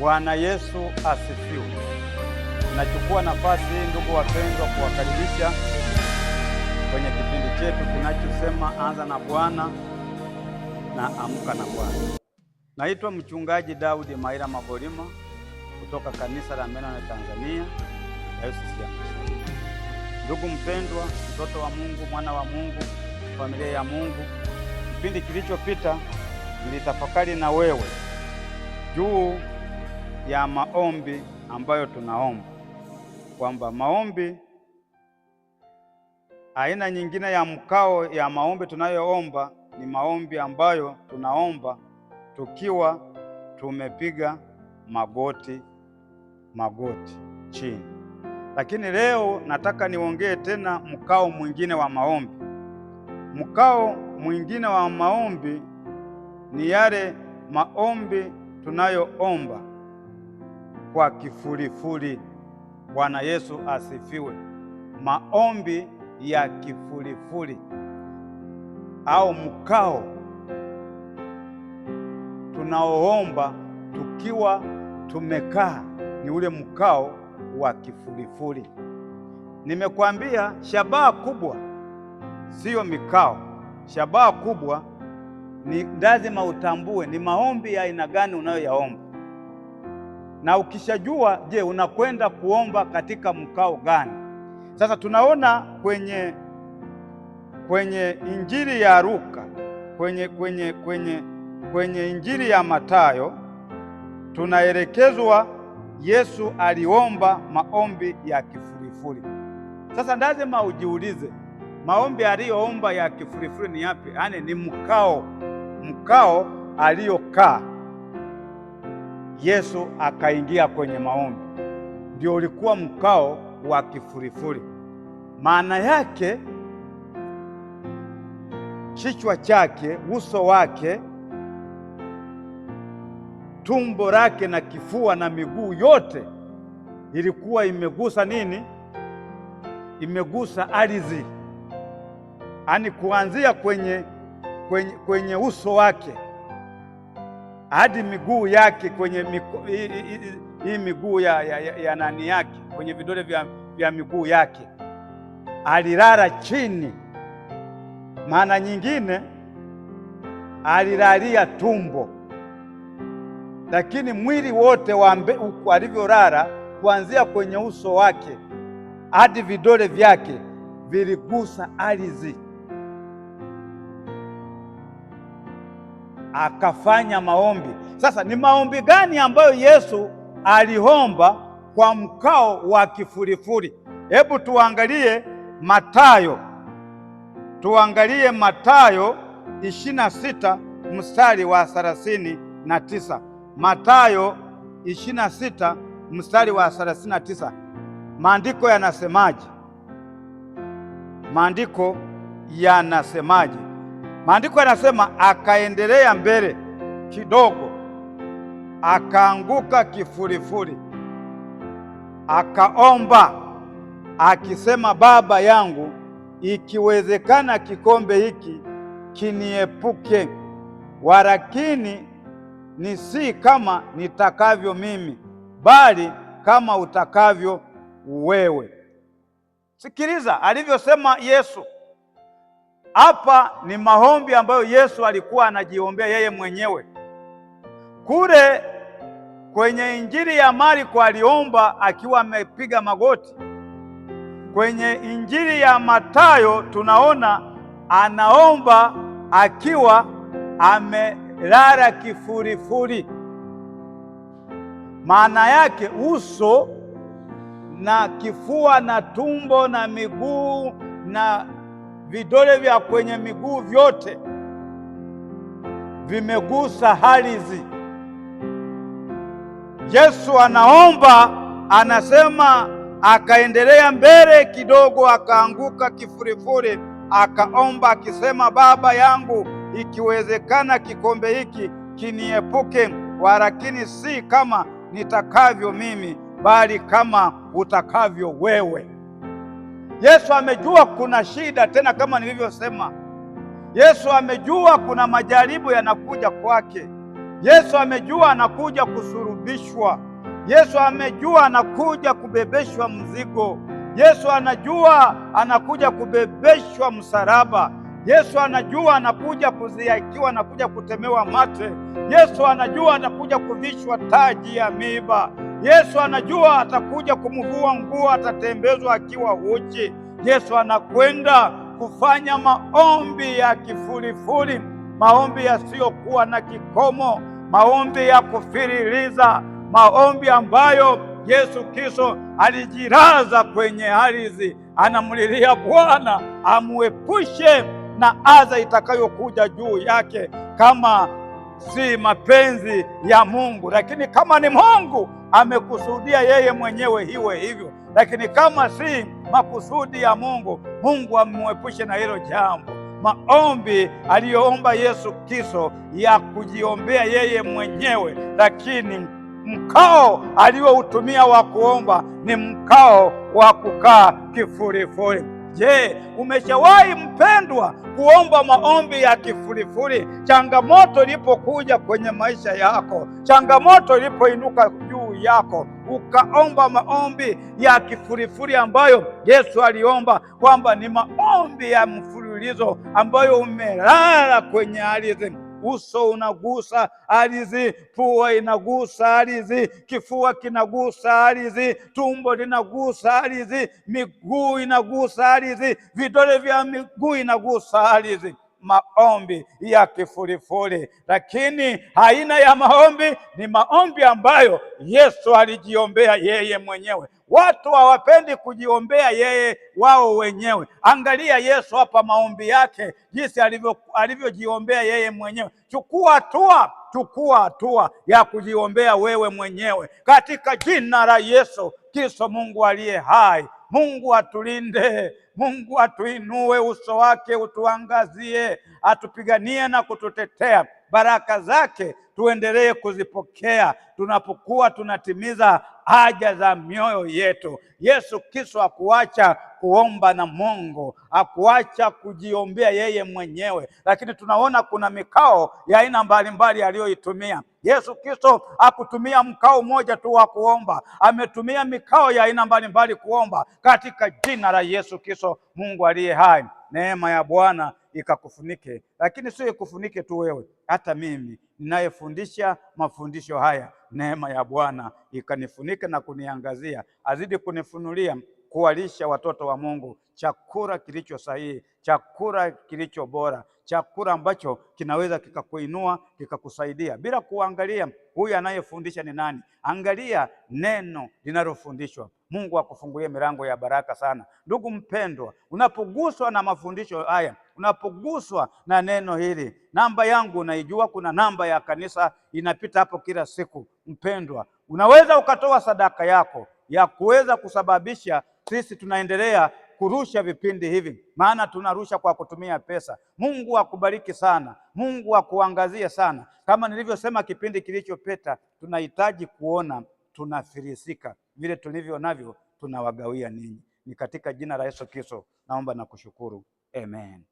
Bwana Yesu asifiwe. Nachukua nafasi hii ndugu wapendwa, kuwakaribisha kwenye kipindi chetu kinachosema Anza na Bwana na Amka na Bwana. Naitwa Mchungaji Daudi Maira Mabolima kutoka Kanisa la Mennonite Tanzania, Dayosisi ya Mashariki. Ndugu mpendwa, mtoto wa Mungu, mwana wa Mungu, familia ya Mungu, kipindi kilichopita nilitafakari na wewe juu ya maombi ambayo tunaomba, kwamba maombi, aina nyingine ya mkao ya maombi tunayoomba ni maombi ambayo tunaomba tukiwa tumepiga magoti chini. Lakini leo nataka niongee tena mkao mwingine wa maombi. Mkao mwingine wa maombi ni yale maombi tunayoomba kwa kifurifuri. Bwana Yesu asifiwe. Maombi ya kifurifuri au mkao tunaoomba tukiwa tumekaa ni ule mkao wa kifurifuri. Nimekwambia shabaha kubwa sio mikao. Shabaha kubwa ni lazima utambue ni maombi ya aina gani unayoyaomba, na ukishajua, je, unakwenda kuomba katika mkao gani? Sasa tunaona kwenye Injili ya Luka, kwenye Injili ya Mathayo tunaelekezwa Yesu aliomba maombi ya kifurifuri. Sasa lazima ujiulize, maombi aliyoomba ya kifurifuri ni yapi? Yaani ni mkao aliyokaa Yesu akaingia kwenye maombi, ndio ulikuwa mkao wa kifurifuri. Maana yake kichwa chake, uso wake, tumbo lake na kifua na miguu yote ilikuwa imegusa nini? Imegusa ardhi. Yaani kuanzia kwenye uso wake hadi miguu yake, kwenye hii miguu ya nani yake, kwenye vidole vya miguu yake alilala chini. Maana nyingine alilalia tumbo, lakini mwili wote huku alivyolala, kuanzia kwenye uso wake hadi vidole vyake viligusa ardhi. Akafanya maombi. Sasa ni maombi gani ambayo Yesu aliomba kwa mkao wa kifurifuri? Hebu tuangalie Mathayo 26 mstari wa 39. Mathayo 26 mstari wa 39. Maandiko yanasemaje? Maandiko yanasema akaendelea mbele kidogo, akaanguka kifurifuri, akaomba akisema, Baba yangu, ikiwezekana kikombe hiki kiniepuke, walakini ni si kama nitakavyo mimi, bali kama utakavyo wewe. Sikiliza alivyosema Yesu. Hapa ni maombi ambayo Yesu alikuwa anajiombea yeye mwenyewe. Kule kwenye Injili ya Marko aliomba akiwa amepiga magoti. Kwenye Injili ya Mathayo tunaona anaomba akiwa amelala kifurifuri. Maana yake uso na kifua na tumbo na miguu na vidole vya kwenye miguu vyote vimegusa ardhi. Yesu anaomba, anasema akaendelea mbele kidogo, akaanguka kifurifuri, akaomba akisema, Baba yangu, ikiwezekana kikombe hiki kiniepuke, walakini si kama nitakavyo mimi, bali kama utakavyo wewe. Yesu amejua kuna shida, tena kama nilivyosema, Yesu amejua kuna majaribu yanakuja kwake. Yesu amejua anakuja kusulubishwa. Yesu amejua anakuja kubebeshwa mzigo. Yesu anajua anakuja kubebeshwa msalaba. Yesu anajua anakuja kuziakiwa, anakuja kutemewa mate. Yesu anajua atakuja kuvishwa taji ya miiba. Yesu anajua atakuja kumvua nguo, atatembezwa akiwa uchi. Yesu anakwenda kufanya maombi ya kifurifuri, maombi yasiyokuwa na kikomo, maombi ya kufiriliza, maombi ambayo Yesu Kristo alijiraza kwenye ardhi, anamlilia Bwana amuepushe na adha itakayokuja juu yake, kama si mapenzi ya Mungu. Lakini kama ni Mungu amekusudia yeye mwenyewe iwe hivyo, lakini kama si makusudi ya Mungu, Mungu amuepushe na hilo jambo. Maombi aliyoomba Yesu Kristo ya kujiombea yeye mwenyewe, lakini mkao aliyoutumia wa kuomba ni mkao wa kukaa kifurifuri. Je, umeshawahi mpendwa kuomba maombi ya kifurifuri? Changamoto ilipokuja kwenye maisha yako, changamoto ilipoinuka juu yako, ukaomba maombi ya kifurifuri ambayo Yesu aliomba kwamba ni maombi ya mfululizo, ambayo umelala kwenye ardhi. Uso unagusa ardhi, pua inagusa ardhi, kifua kinagusa ardhi, tumbo linagusa ardhi, miguu inagusa ardhi, vidole vya miguu inagusa ardhi. Maombi ya kifurifuri. Lakini aina ya maombi ni maombi ambayo Yesu alijiombea yeye mwenyewe. Watu hawapendi kujiombea yeye wao wenyewe. Angalia Yesu hapa, maombi yake jinsi alivyojiombea yeye mwenyewe. Chukua hatua ya kujiombea wewe mwenyewe katika jina la Yesu Kristo, Mungu aliye hai. Mungu atulinde, Mungu atuinue uso wake utuangazie, atupiganie na kututetea. Baraka zake tuendelee kuzipokea tunapokuwa tunatimiza haja za mioyo yetu. Yesu Kristo hakuacha kuomba na Mungu, hakuacha kujiombea yeye mwenyewe, lakini tunaona kuna mikao ya aina mbalimbali aliyoitumia. Yesu Kristo hakutumia mkao mmoja tu wa kuomba, ametumia mikao ya aina mbalimbali kuomba katika jina la Yesu Kristo, Mungu aliye hai. Neema ya Bwana ikakufunike, lakini sio ikufunike tu wewe, hata mimi ninayefundisha mafundisho haya, neema ya Bwana ikanifunike na kuniangazia, azidi kunifunulia kuwalisha watoto wa Mungu chakula kilicho sahihi, chakula kilicho bora, chakula ambacho kinaweza kikakuinua, kikakusaidia, bila kuangalia huyu anayefundisha ni nani. Angalia neno linalofundishwa. Mungu akufungulie milango ya baraka sana. Ndugu mpendwa, unapoguswa na mafundisho haya, unapoguswa na neno hili, namba yangu unaijua, kuna namba ya kanisa inapita hapo kila siku. Mpendwa, unaweza ukatoa sadaka yako ya kuweza kusababisha sisi tunaendelea kurusha vipindi hivi, maana tunarusha kwa kutumia pesa. Mungu akubariki sana, Mungu akuangazie sana. Kama nilivyosema kipindi kilichopita, tunahitaji kuona tunafilisika, vile tulivyo navyo tunawagawia ninyi. Ni katika jina la Yesu Kristo naomba na kushukuru, amen.